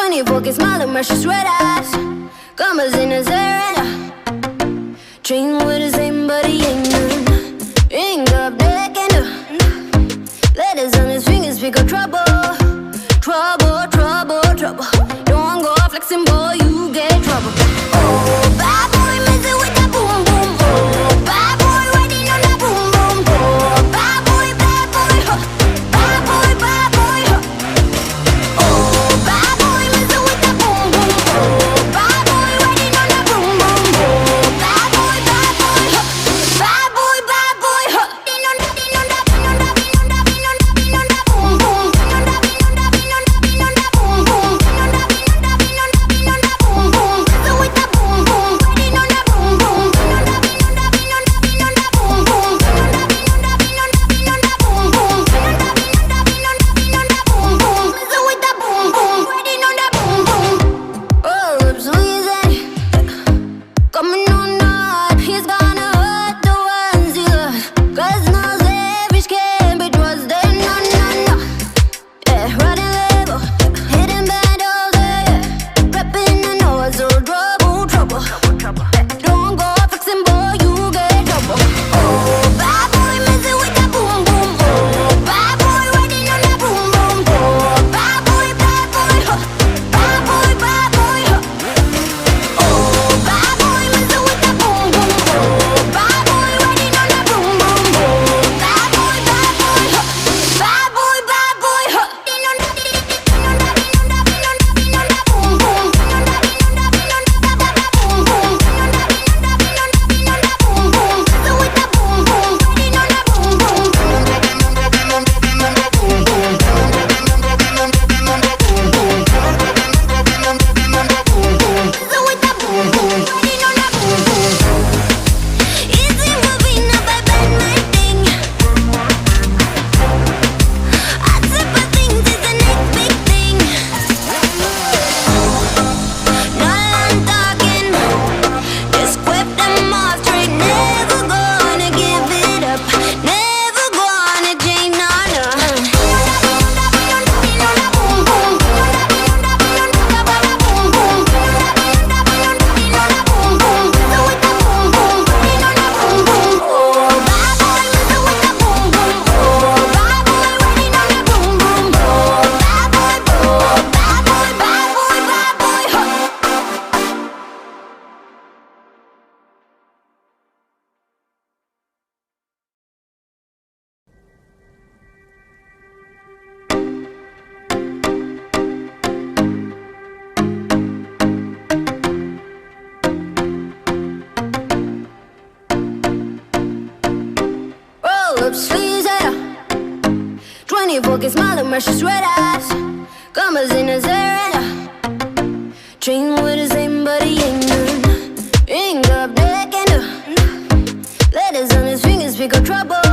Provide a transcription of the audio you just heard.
24 can smile and precious red eyes. Commas in his errand. Train with the same but he ain't none. Ain't got black and letters on his fingers speak of trouble. Trouble, trouble, trouble. Don't go flexing, boy, you get trouble. Oh, bad boy, messing with that boom, boom. Oh, bad boy, riding on that boom, boom. Oh, bad boy, huh. Bad boy, huh. Oh, bad boy, messing with that boom, boom. Oh, bad boy, riding on that boom, boom. Oh, bad boy, huh. Bad boy, huh. Din on that, din on that, din on that, din on that, din on that, din on that, boom, boom. Din on that, din on that, din on that, din on that, boom, boom. Din on that, din on that, din on that, din on that, boom, boom. Messing with that boom, boom. Riding on that boom, boom. Din on that, din on that, din on that, din on that, boom, boom. Din on that, din on that, din on that, din on that, boom, boom. Din on that, din on that, din on that, din on that, boom, boom. Messing with that boom, boom. Riding on that boom, boom. Oh, lips squeezing, coming on up. He's gonna hurt the ones he loves. 'Cause no savage can be trusted, no, no, no. Yeah, riding label, hitting battles, yeah. Prepping the noise, so trouble, trouble. Don't go fixing, boy, you get trouble. Oh, bad boy, messing with that boom, boom. Oh, bad boy, riding on that boom, boom. Oh, bad boy, huh. Bad boy, huh. Oh, bad boy, messing with that boom, boom. Oh, bad boy, riding on that boom, boom. Oh, bad boy, huh. Bad boy, huh. Din on that, din on that, din on that, din on that, din on that, boom, boom. Din on that, din on that, din on that, boom, boom. Din on that, din on that, din on that, din on that, boom, boom. Messing with that boom, boom. Riding on that boom, boom. Din on that, din on that, din on that, din on that, boom, boom. Din on that, din on that, din on that, din on that, boom, boom. Din on that, din on that, din on that, din on that, boom, boom. Messing with that boom, boom. Riding on that boom, boom. Easy moving up, I bend my thing. I sip of things is the next big thing. Now I'm talking, just whip them off straight. Never gonna give it up, never gonna change, no, no. Din on that, boom, boom. Din on that, din on that, din on that, boom, boom. Din on that, din on that, din on that, din on that, boom, boom. Messing with that boom, boom. Din on that boom, boom. Oh, bad boy, messing with that boom, boom. Oh, bad boy, riding on that boom, boom. Oh, bad boy, bad boy, bad boy, huh. Roll up sleeves, yeah. 24 can smile and precious red eyes. Commas in his errand. Train with the same but he ain't none. Ain't got black and letters on his fingers speak of trouble.